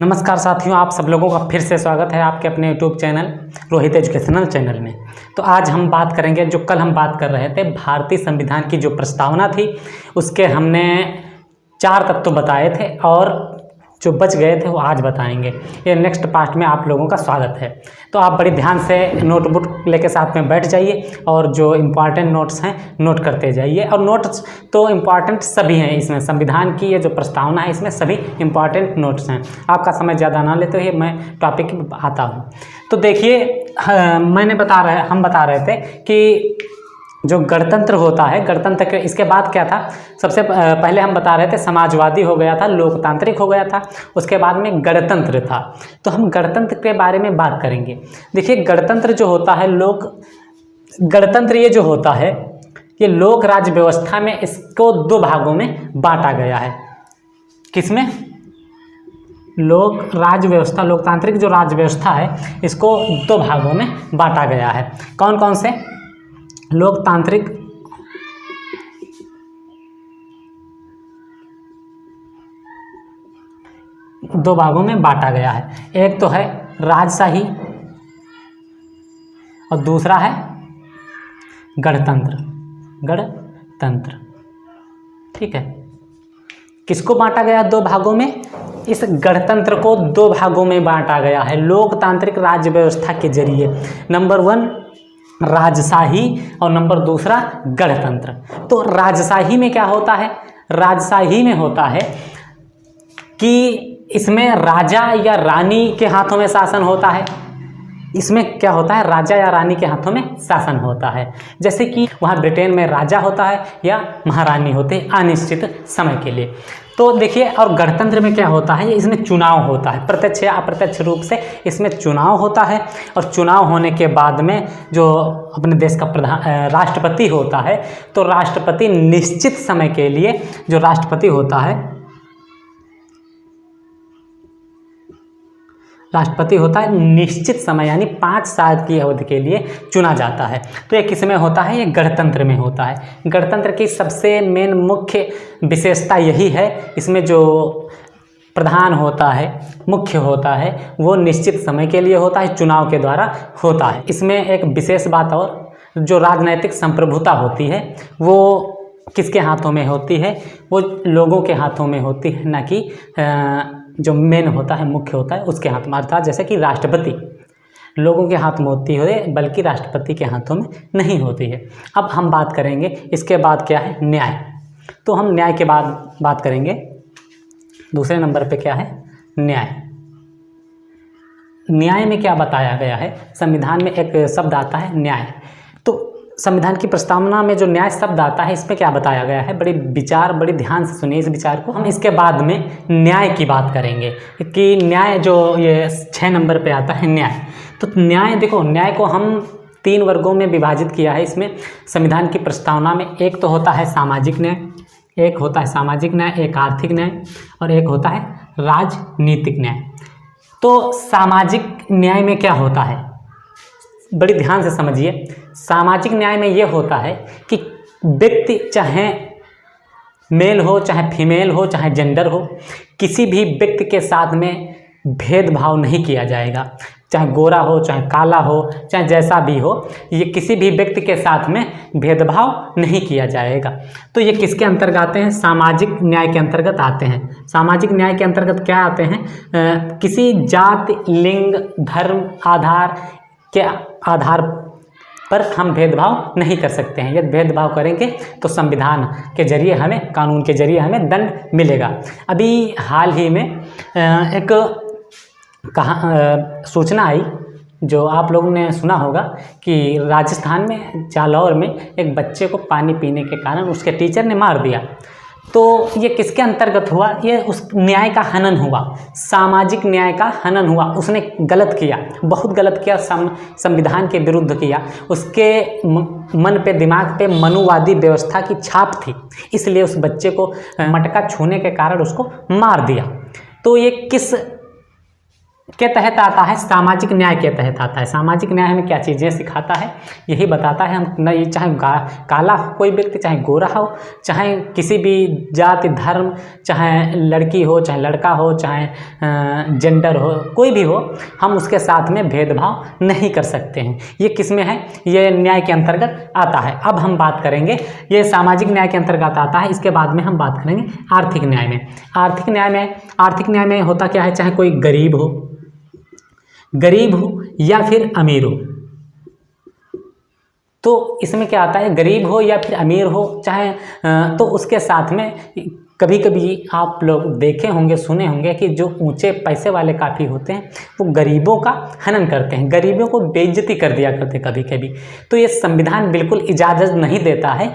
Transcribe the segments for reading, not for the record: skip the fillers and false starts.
नमस्कार साथियों, आप सब लोगों का फिर से स्वागत है आपके अपने YouTube channel Rohit educational channel में। तो आज हम बात करेंगे, जो कल हम बात कर रहे थे भारतीय संविधान की जो प्रस्तावना थी उसके हमने 4 तत्व बताए थे और जो बच गए थे वो आज बताएंगे। ये नेक्स्ट पार्ट में आप लोगों का स्वागत है। तो आप बड़ी ध्यान से नोटबुक लेके साथ में बैठ जाइए और जो इम्पॉर्टेंट नोट्स हैं नोट करते जाइए। और नोट्स तो इम्पॉर्टेंट सभी हैं, इसमें संविधान की ये जो प्रस्तावना है इसमें सभी इम्पॉर्टेंट नोट्स हैं। आपका समय ज़्यादा ना लेते हुए मैं टॉपिक आता हूँ। तो देखिए, हम बता रहे थे कि जो गणतंत्र होता है, गणतंत्र के इसके बाद क्या था, सबसे पहले हम बता रहे थे समाजवादी हो गया था, लोकतांत्रिक हो गया था, उसके बाद में गणतंत्र था। तो हम गणतंत्र के बारे में बात करेंगे। देखिए, गणतंत्र जो होता है, गणतंत्र ये जो होता है ये लोक राज्य व्यवस्था में इसको 2 भागों में बांटा गया है। किसमें? लोक राज्य व्यवस्था, लोकतांत्रिक जो राज्य व्यवस्था है इसको 2 भागों में बांटा गया है। कौन कौन से? लोकतांत्रिक दो भागों में बांटा गया है। एक तो है राजशाही और दूसरा है गणतंत्र। ठीक है। किसको बांटा गया 2 भागों में? इस गणतंत्र को 2 भागों में बांटा गया है लोकतांत्रिक राज्य व्यवस्था के जरिए। नंबर 1 राजशाही और नंबर 2 गणतंत्र। तो राजशाही में क्या होता है? राजशाही में होता है कि इसमें राजा या रानी के हाथों में शासन होता है। इसमें क्या होता है? राजा या रानी के हाथों में शासन होता है। जैसे कि वहाँ ब्रिटेन में राजा होता है या महारानी होते हैं अनिश्चित समय के लिए। तो देखिए, और गणतंत्र में क्या होता है, इसमें चुनाव होता है, प्रत्यक्ष या अप्रत्यक्ष रूप से इसमें चुनाव होता है। और चुनाव होने के बाद में जो अपने देश का राष्ट्रपति होता है, तो राष्ट्रपति निश्चित समय के लिए जो राष्ट्रपति होता है निश्चित समय यानी 5 साल की अवधि के लिए चुना जाता है। तो ये किस में होता है? ये गणतंत्र में होता है। गणतंत्र की सबसे मेन मुख्य विशेषता यही है, इसमें जो प्रधान होता है, मुख्य होता है, वो निश्चित समय के लिए होता है, चुनाव के द्वारा होता है। इसमें एक विशेष बात और, जो राजनैतिक संप्रभुता होती है वो किसके हाथों में होती है? वो लोगों के हाथों में होती है, ना कि जो मेन होता है, मुख्य होता है, उसके हाथ में। अर्थात जैसे कि राष्ट्रपति लोगों के हाथ में होती है, बल्कि राष्ट्रपति के हाथों में नहीं होती है। अब हम बात करेंगे इसके बाद क्या है? न्याय। तो हम न्याय के बाद बात करेंगे। दूसरे नंबर पे क्या है? न्याय। न्याय में क्या बताया गया है? संविधान में एक शब्द आता है न्याय। तो संविधान की प्रस्तावना में जो न्याय शब्द आता है, इसमें क्या बताया गया है? बड़ी ध्यान से सुनिए इस विचार को। हम इसके बाद में न्याय की बात करेंगे कि न्याय जो ये 6 नंबर पे आता है न्याय। तो न्याय, देखो, न्याय को हम 3 वर्गों में विभाजित किया है इसमें संविधान की प्रस्तावना में। एक तो होता है सामाजिक न्याय, एक आर्थिक न्याय और एक होता है राजनीतिक न्याय। तो सामाजिक न्याय में क्या होता है? बड़ी ध्यान से समझिए। सामाजिक न्याय में ये होता है कि व्यक्ति, चाहे मेल हो, चाहे फीमेल हो, चाहे जेंडर हो, किसी भी व्यक्ति के साथ में भेदभाव नहीं किया जाएगा। चाहे गोरा हो, चाहे काला हो, चाहे जैसा भी हो, ये किसी भी व्यक्ति के साथ में भेदभाव नहीं किया जाएगा। तो ये किसके अंतर्गत आते हैं? सामाजिक न्याय के अंतर्गत आते हैं। सामाजिक न्याय के अंतर्गत क्या आते हैं? किसी जाति, लिंग, धर्म आधार के आधार पर हम भेदभाव नहीं कर सकते हैं। यदि भेदभाव करेंगे तो संविधान के जरिए हमें, कानून के जरिए हमें दंड मिलेगा। अभी हाल ही में एक सूचना आई, जो आप लोगों ने सुना होगा, कि राजस्थान में जालौर में एक बच्चे को पानी पीने के कारण उसके टीचर ने मार दिया। तो ये किसके अंतर्गत हुआ? ये उस न्याय का हनन हुआ, सामाजिक न्याय का हनन हुआ। उसने गलत किया, बहुत गलत किया, संविधान के विरुद्ध किया। उसके मन पे, दिमाग पे मनुवादी व्यवस्था की छाप थी, इसलिए उस बच्चे को मटका छूने के कारण उसको मार दिया। तो ये किस के तहत आता है, सामाजिक न्याय के तहत आता है। सामाजिक न्याय हमें क्या चीज़ें सिखाता है, यही बताता है। हम नहीं, चाहे काला हो कोई व्यक्ति, चाहे गोरा हो, चाहे किसी भी जाति धर्म, चाहे लड़की हो चाहे लड़का हो, चाहे जेंडर हो, कोई भी हो, हम उसके साथ में भेदभाव नहीं कर सकते हैं। ये किस में है, ये न्याय के अंतर्गत आता है। अब हम बात करेंगे, ये सामाजिक न्याय के अंतर्गत आता है। इसके बाद में हम बात करेंगे आर्थिक न्याय में। आर्थिक न्याय में होता क्या है, चाहे कोई गरीब हो या फिर अमीर हो, तो इसमें क्या आता है, गरीब हो या फिर अमीर हो, चाहे तो उसके साथ में कभी कभी आप लोग देखे होंगे, सुने होंगे कि जो ऊंचे पैसे वाले काफ़ी होते हैं वो गरीबों का हनन करते हैं, गरीबों को बेइज्जती कर दिया करते हैं कभी कभी। तो ये संविधान बिल्कुल इजाज़त नहीं देता है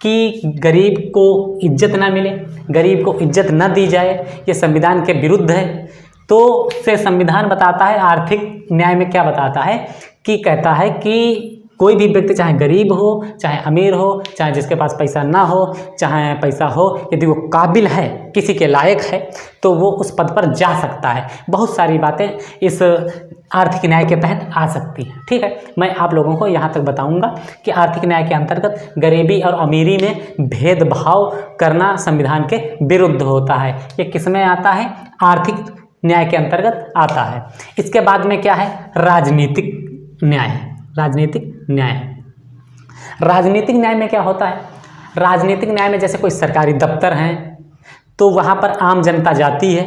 कि गरीब को इज्जत ना मिले, गरीब को इज्जत न दी जाए, ये संविधान के विरुद्ध है। तो से संविधान बताता है, आर्थिक न्याय में क्या बताता है कि कहता है कि कोई भी व्यक्ति, चाहे गरीब हो चाहे अमीर हो, चाहे जिसके पास पैसा ना हो चाहे पैसा हो, यदि वो काबिल है, किसी के लायक है, तो वो उस पद पर जा सकता है। बहुत सारी बातें इस आर्थिक न्याय के तहत आ सकती हैं। ठीक है, मैं आप लोगों को यहाँ तक बताऊँगा कि आर्थिक न्याय के अंतर्गत गरीबी और अमीरी में भेदभाव करना संविधान के विरुद्ध होता है। ये किस में आता है, आर्थिक न्याय के अंतर्गत आता है। इसके बाद में क्या है, राजनीतिक न्याय है। राजनीतिक न्याय में क्या होता है, राजनीतिक न्याय में जैसे कोई सरकारी दफ्तर हैं तो वहाँ पर आम जनता जाती है,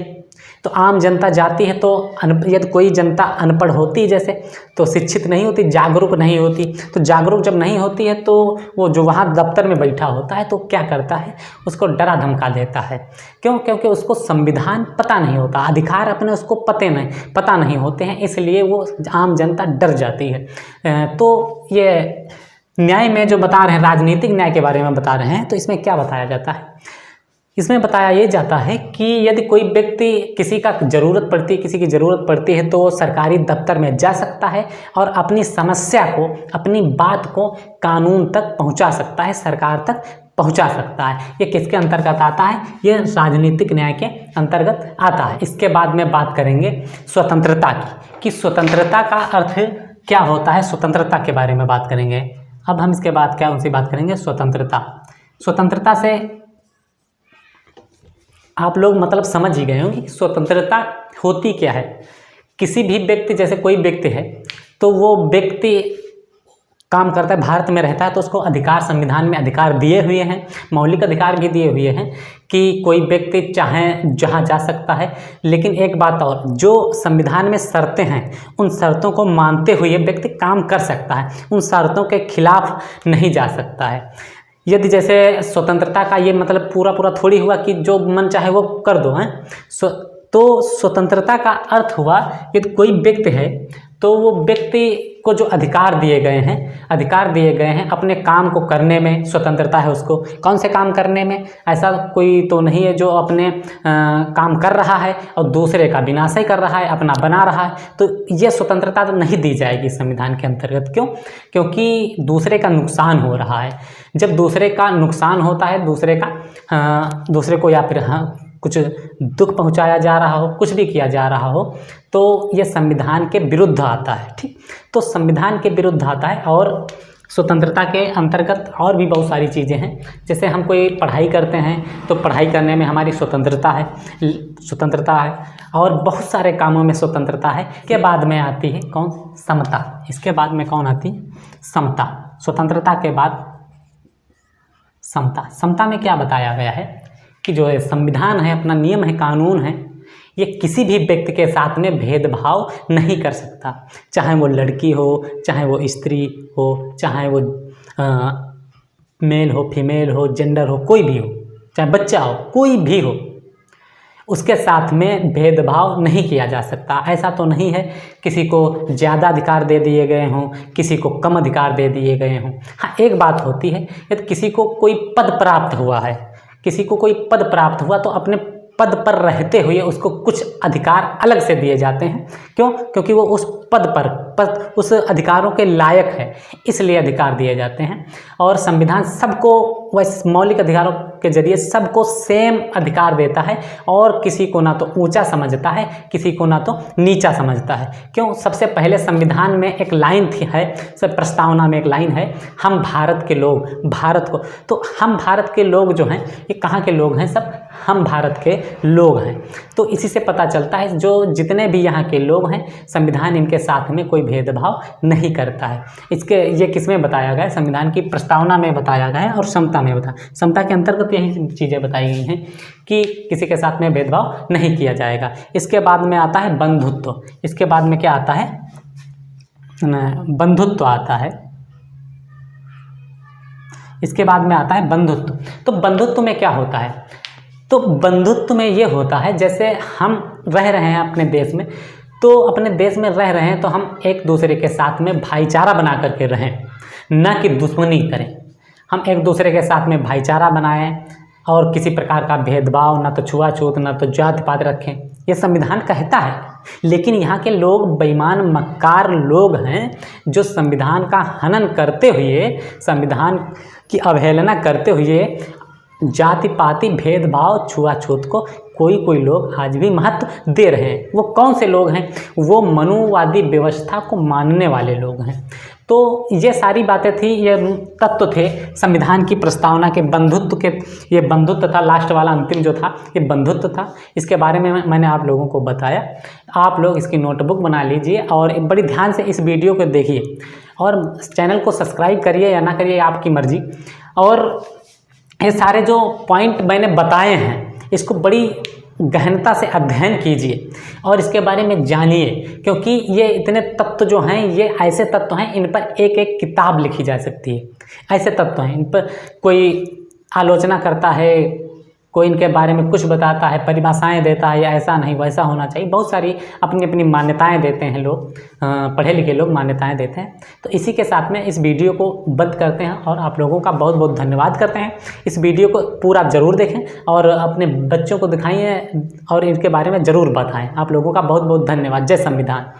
तो आम जनता जाती है तो यदि कोई जनता अनपढ़ होती है जैसे, तो शिक्षित नहीं होती, जागरूक नहीं होती, तो जागरूक जब नहीं होती है तो वो जो वहाँ दफ्तर में बैठा होता है तो क्या करता है, उसको डरा धमका देता है। क्यों? क्योंकि उसको संविधान पता नहीं होता, अधिकार अपने उसको पता नहीं होते हैं, इसलिए वो आम जनता डर जाती है। तो ये न्याय में जो बता रहे हैं, राजनीतिक न्याय के बारे में बता रहे हैं, तो इसमें क्या बताया जाता है, इसमें बताया ये जाता है कि यदि कोई व्यक्ति किसी की ज़रूरत पड़ती है तो सरकारी दफ्तर में जा सकता है और अपनी समस्या को, अपनी बात को कानून तक पहुंचा सकता है, सरकार तक पहुंचा सकता है। ये किसके अंतर्गत आता है, ये राजनीतिक न्याय के अंतर्गत आता है। इसके बाद में बात करेंगे स्वतंत्रता की, कि स्वतंत्रता का अर्थ क्या होता है, स्वतंत्रता के बारे में बात करेंगे। अब हम इसके बाद क्या उनसे बात करेंगे, स्वतंत्रता से आप लोग मतलब समझ ही गए होंगे स्वतंत्रता होती क्या है। किसी भी व्यक्ति, जैसे कोई व्यक्ति है तो वो व्यक्ति काम करता है, भारत में रहता है, तो उसको अधिकार, संविधान में अधिकार दिए हुए हैं, मौलिक अधिकार भी दिए हुए हैं कि कोई व्यक्ति चाहे जहाँ जा सकता है। लेकिन एक बात और, जो संविधान में शर्तें हैं उन शर्तों को मानते हुए व्यक्ति काम कर सकता है, उन शर्तों के खिलाफ नहीं जा सकता है। यदि जैसे स्वतंत्रता का ये मतलब पूरा थोड़ी हुआ कि जो मन चाहे वो कर दो हैं, तो स्वतंत्रता का अर्थ हुआ यदि कोई व्यक्ति है तो वो व्यक्ति को जो अधिकार दिए गए हैं अपने काम को करने में स्वतंत्रता है उसको। कौन से काम करने में, ऐसा कोई तो नहीं है जो अपने काम कर रहा है और दूसरे का विनाश कर रहा है, अपना बना रहा है, तो ये स्वतंत्रता तो नहीं दी जाएगी संविधान के अंतर्गत। क्यों? क्योंकि दूसरे का नुकसान हो रहा है। जब दूसरे का नुकसान होता है, दूसरे को या फिर कुछ दुख पहुंचाया जा रहा हो, कुछ भी किया जा रहा हो, तो ये संविधान के विरुद्ध आता है। ठीक, तो संविधान के विरुद्ध आता है। और स्वतंत्रता के अंतर्गत और भी बहुत सारी चीज़ें हैं। जैसे हम कोई पढ़ाई करते हैं तो पढ़ाई करने में हमारी स्वतंत्रता है और बहुत सारे कामों में स्वतंत्रता है। के बाद में आती है कौन, समता। इसके बाद में कौन आती है, समता। स्वतंत्रता के बाद समता में क्या बताया गया है कि जो संविधान है, अपना नियम है, कानून है, ये किसी भी व्यक्ति के साथ में भेदभाव नहीं कर सकता, चाहे वो लड़की हो, चाहे वो स्त्री हो, चाहे वो मेल हो, फीमेल हो, जेंडर हो, कोई भी हो, चाहे बच्चा हो, कोई भी हो, उसके साथ में भेदभाव नहीं किया जा सकता। ऐसा तो नहीं है किसी को ज़्यादा अधिकार दे दिए गए हों, किसी को कम अधिकार दे दिए गए हों। हाँ, एक बात होती है, यदि किसी को कोई पद प्राप्त हुआ तो अपने पद पर रहते हुए उसको कुछ अधिकार अलग से दिए जाते हैं। क्यों? क्योंकि वो उस पद पर उस अधिकारों के लायक है, इसलिए अधिकार दिए जाते हैं। और संविधान सबको वैसे मौलिक अधिकारों के जरिए सबको सेम अधिकार देता है और किसी को ना तो ऊंचा समझता है, किसी को ना तो नीचा समझता है। क्यों? सबसे पहले संविधान में एक लाइन थी है, सब प्रस्तावना में एक लाइन है, हम भारत के लोग, भारत को, तो हम भारत के लोग जो हैं ये कहाँ के लोग हैं? सब हम भारत के लोग हैं। तो इसी से पता चलता है जो जितने भी यहाँ के लोग हैं, संविधान इनके साथ में कोई भेदभाव नहीं करता है। इसके ये किसमें बताया गया है? संविधान की प्रस्तावना में बताया गया है और समता में बताया। समता के अंतर्गत यही चीज़ें बताई गई हैं कि किसी के साथ में भेदभाव नहीं किया जाएगा। इसके बाद में आता है बंधुत्व। इसके बाद में क्या आता है? बंधुत्व आता है। इसके बाद में आता है बंधुत्व। तो बंधुत्व में क्या होता है? तो बंधुत्व में ये होता है जैसे हम रह रहे हैं अपने देश में, तो अपने देश में रह रहे हैं तो हम एक दूसरे के साथ में भाईचारा बना करके रहें, ना कि दुश्मनी करें। हम एक दूसरे के साथ में भाईचारा बनाएं और किसी प्रकार का भेदभाव, ना तो छुआछूत, ना तो जात पात रखें, ये संविधान कहता है। लेकिन यहाँ के लोग बेईमान मक्कार लोग हैं जो संविधान का हनन करते हुए, संविधान की अवहेलना करते हुए जाति पाति भेदभाव छुआछूत को कोई लोग आज भी महत्व दे रहे हैं। वो कौन से लोग हैं? वो मनुवादी व्यवस्था को मानने वाले लोग हैं। तो ये सारी बातें थी, ये तत्व थे संविधान की प्रस्तावना के, बंधुत्व के। ये बंधुत्व था, लास्ट वाला अंतिम जो था ये बंधुत्व था। इसके बारे में मैंने आप लोगों को बताया। आप लोग इसकी नोटबुक बना लीजिए और बड़ी ध्यान से इस वीडियो को देखिए और चैनल को सब्सक्राइब करिए या ना करिए, आपकी मर्जी। और ये सारे जो पॉइंट मैंने बताए हैं इसको बड़ी गहनता से अध्ययन कीजिए और इसके बारे में जानिए, क्योंकि ये इतने तत्व जो हैं ये ऐसे तत्व हैं, इन पर एक एक किताब लिखी जा सकती है। ऐसे तत्व हैं, इन पर कोई आलोचना करता है, कोई इनके बारे में कुछ बताता है, परिभाषाएं देता है, या ऐसा नहीं वैसा होना चाहिए। बहुत सारी अपनी अपनी मान्यताएं देते हैं लोग, पढ़े लिखे लोग मान्यताएं देते हैं। तो इसी के साथ में इस वीडियो को बंद करते हैं और आप लोगों का बहुत बहुत धन्यवाद करते हैं। इस वीडियो को पूरा ज़रूर देखें और अपने बच्चों को दिखाइए और इनके बारे में ज़रूर बताएं। आप लोगों का बहुत बहुत धन्यवाद। जय संविधान।